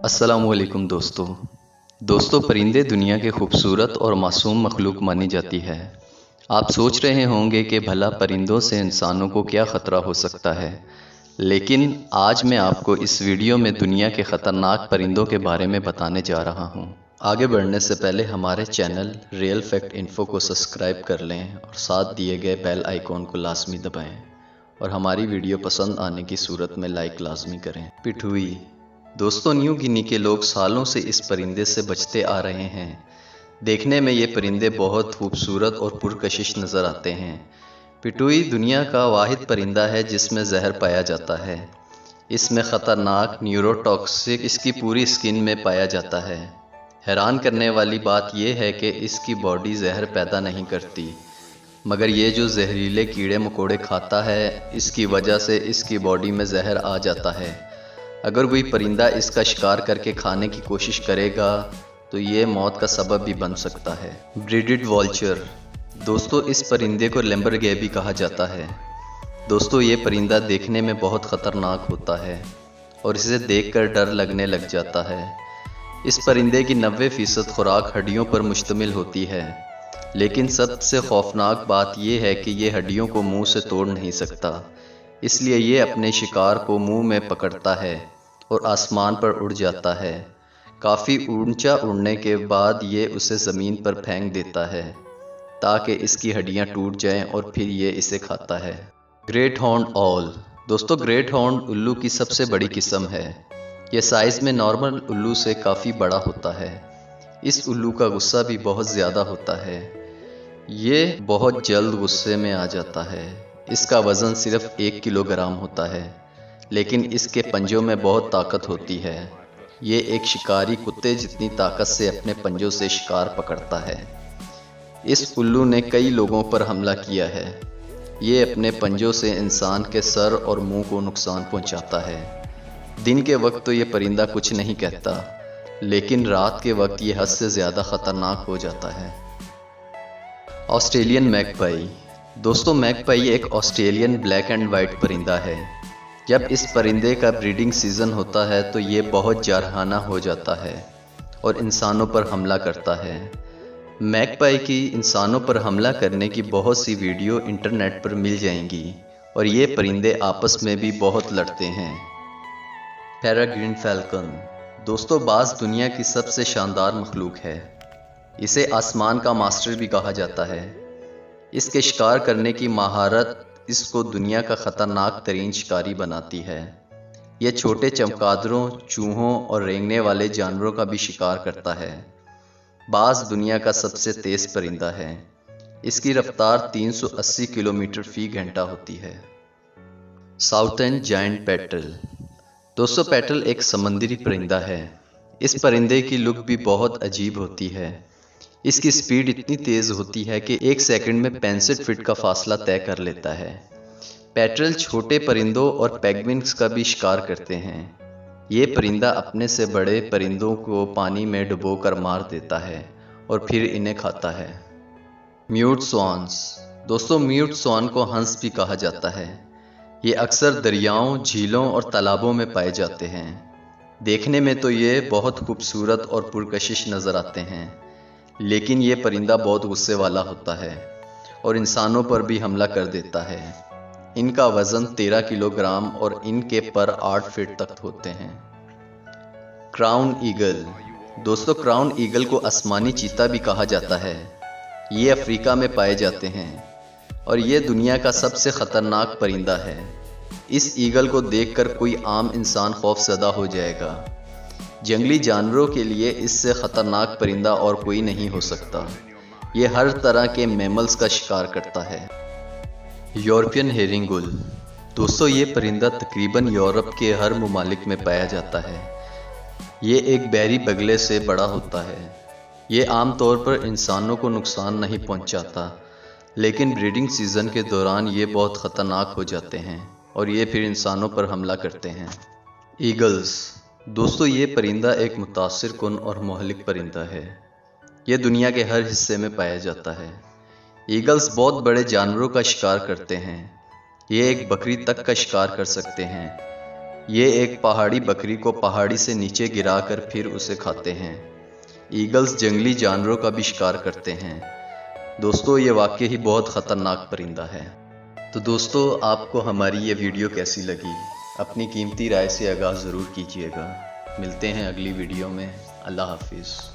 السلام علیکم دوستو پرندے دنیا کے خوبصورت اور معصوم مخلوق مانی جاتی ہے۔ آپ سوچ رہے ہوں گے کہ بھلا پرندوں سے انسانوں کو کیا خطرہ ہو سکتا ہے، لیکن آج میں آپ کو اس ویڈیو میں دنیا کے خطرناک پرندوں کے بارے میں بتانے جا رہا ہوں۔ آگے بڑھنے سے پہلے ہمارے چینل ریئل فیکٹ انفو کو سبسکرائب کر لیں اور ساتھ دیے گئے بیل آئیکن کو لازمی دبائیں اور ہماری ویڈیو پسند آنے کی صورت میں لائک لازمی کریں۔ پٹھوئی دوستو، نیو گنی کے لوگ سالوں سے اس پرندے سے بچتے آ رہے ہیں۔ دیکھنے میں یہ پرندے بہت خوبصورت اور پرکشش نظر آتے ہیں۔ پٹھوئی دنیا کا واحد پرندہ ہے جس میں زہر پایا جاتا ہے۔ اس میں خطرناک نیوروٹاکسک اس کی پوری سکن میں پایا جاتا ہے۔ حیران کرنے والی بات یہ ہے کہ اس کی باڈی زہر پیدا نہیں کرتی، مگر یہ جو زہریلے کیڑے مکوڑے کھاتا ہے اس کی وجہ سے اس کی باڈی میں زہر آ جاتا ہے۔ اگر کوئی پرندہ اس کا شکار کر کے کھانے کی کوشش کرے گا تو یہ موت کا سبب بھی بن سکتا ہے۔ بریڈڈ والچر دوستو، اس پرندے کو لیمبرگے بھی کہا جاتا ہے۔ دوستو، یہ پرندہ دیکھنے میں بہت خطرناک ہوتا ہے اور اسے دیکھ کر ڈر لگنے لگ جاتا ہے۔ اس پرندے کی 90% خوراک ہڈیوں پر مشتمل ہوتی ہے، لیکن سب سے خوفناک بات یہ ہے کہ یہ ہڈیوں کو منہ سے توڑ نہیں سکتا، اس لیے یہ اپنے شکار کو منہ میں پکڑتا ہے اور آسمان پر اڑ جاتا ہے۔ کافی اونچا اڑنے کے بعد یہ اسے زمین پر پھینک دیتا ہے تاکہ اس کی ہڈیاں ٹوٹ جائیں اور پھر یہ اسے کھاتا ہے۔ گریٹ ہارنڈ اول دوستو، گریٹ ہارنڈ الو کی سب سے بڑی قسم ہے۔ یہ سائز میں نارمل الو سے کافی بڑا ہوتا ہے۔ اس الو کا غصہ بھی بہت زیادہ ہوتا ہے۔ یہ بہت جلد غصے میں آ جاتا ہے۔ اس کا وزن صرف 1 کلو گرام ہوتا ہے، لیکن اس کے پنجوں میں بہت طاقت ہوتی ہے۔ یہ ایک شکاری کتے جتنی طاقت سے اپنے پنجوں سے شکار پکڑتا ہے۔ اس الو نے کئی لوگوں پر حملہ کیا ہے۔ یہ اپنے پنجوں سے انسان کے سر اور منہ کو نقصان پہنچاتا ہے۔ دن کے وقت تو یہ پرندہ کچھ نہیں کہتا، لیکن رات کے وقت یہ حد سے زیادہ خطرناک ہو جاتا ہے۔ آسٹریلین میک پائی دوستو، میک پائی ایک آسٹریلین بلیک اینڈ وائٹ پرندہ ہے۔ جب اس پرندے کا بریڈنگ سیزن ہوتا ہے تو یہ بہت جارحانہ ہو جاتا ہے اور انسانوں پر حملہ کرتا ہے۔ میک پائی کی انسانوں پر حملہ کرنے کی بہت سی ویڈیو انٹرنیٹ پر مل جائیں گی اور یہ پرندے آپس میں بھی بہت لڑتے ہیں۔ پیراگرین فالکن دوستو، باز دنیا کی سب سے شاندار مخلوق ہے۔ اسے آسمان کا ماسٹر بھی کہا جاتا ہے۔ اس کے شکار کرنے کی مہارت اس کو دنیا کا خطرناک ترین شکاری بناتی ہے۔ یہ چھوٹے چمگادڑوں، چوہوں اور رینگنے والے جانوروں کا بھی شکار کرتا ہے۔ باز دنیا کا سب سے تیز پرندہ ہے۔ اس کی رفتار 380 کلومیٹر فی گھنٹہ ہوتی ہے۔ ساؤتھرن جائنٹ پیٹل دوستو، پیٹل ایک سمندری پرندہ ہے۔ اس پرندے کی لک بھی بہت عجیب ہوتی ہے۔ اس کی سپیڈ اتنی تیز ہوتی ہے کہ 1 سیکنڈ میں 65 فٹ کا فاصلہ طے کر لیتا ہے۔ پیٹرل چھوٹے پرندوں اور پینگوئنز کا بھی شکار کرتے ہیں۔ یہ پرندہ اپنے سے بڑے پرندوں کو پانی میں ڈبو کر مار دیتا ہے اور پھر انہیں کھاتا ہے۔ میوٹ سوانز دوستو، میوٹ سوان کو ہنس بھی کہا جاتا ہے۔ یہ اکثر دریاؤں، جھیلوں اور تالابوں میں پائے جاتے ہیں۔ دیکھنے میں تو یہ بہت خوبصورت اور پرکشش نظر آتے ہیں، لیکن یہ پرندہ بہت غصے والا ہوتا ہے اور انسانوں پر بھی حملہ کر دیتا ہے۔ ان کا وزن 13 کلو گرام اور ان کے پر 8 فٹ تک ہوتے ہیں۔ کراؤن ایگل دوستو، کراؤن ایگل کو آسمانی چیتا بھی کہا جاتا ہے۔ یہ افریقہ میں پائے جاتے ہیں اور یہ دنیا کا سب سے خطرناک پرندہ ہے۔ اس ایگل کو دیکھ کر کوئی عام انسان خوف زدہ ہو جائے گا۔ جنگلی جانوروں کے لیے اس سے خطرناک پرندہ اور کوئی نہیں ہو سکتا۔ یہ ہر طرح کے میملز کا شکار کرتا ہے۔ یورپین ہیرنگ گل دوستو، یہ پرندہ تقریباً یورپ کے ہر ممالک میں پایا جاتا ہے۔ یہ ایک بحری بگلے سے بڑا ہوتا ہے۔ یہ عام طور پر انسانوں کو نقصان نہیں پہنچاتا، لیکن بریڈنگ سیزن کے دوران یہ بہت خطرناک ہو جاتے ہیں اور یہ پھر انسانوں پر حملہ کرتے ہیں۔ ایگلز دوستو، یہ پرندہ ایک متاثر کن اور مہلک پرندہ ہے۔ یہ دنیا کے ہر حصے میں پایا جاتا ہے۔ ایگلز بہت بڑے جانوروں کا شکار کرتے ہیں۔ یہ ایک بکری تک کا شکار کر سکتے ہیں۔ یہ ایک پہاڑی بکری کو پہاڑی سے نیچے گرا کر پھر اسے کھاتے ہیں۔ ایگلز جنگلی جانوروں کا بھی شکار کرتے ہیں۔ دوستو یہ واقعی ہی بہت خطرناک پرندہ ہے۔ تو دوستو آپ کو ہماری یہ ویڈیو کیسی لگی؟ اپنی قیمتی رائے سے آگاہ ضرور کیجیے گا۔ ملتے ہیں اگلی ویڈیو میں۔ اللہ حافظ۔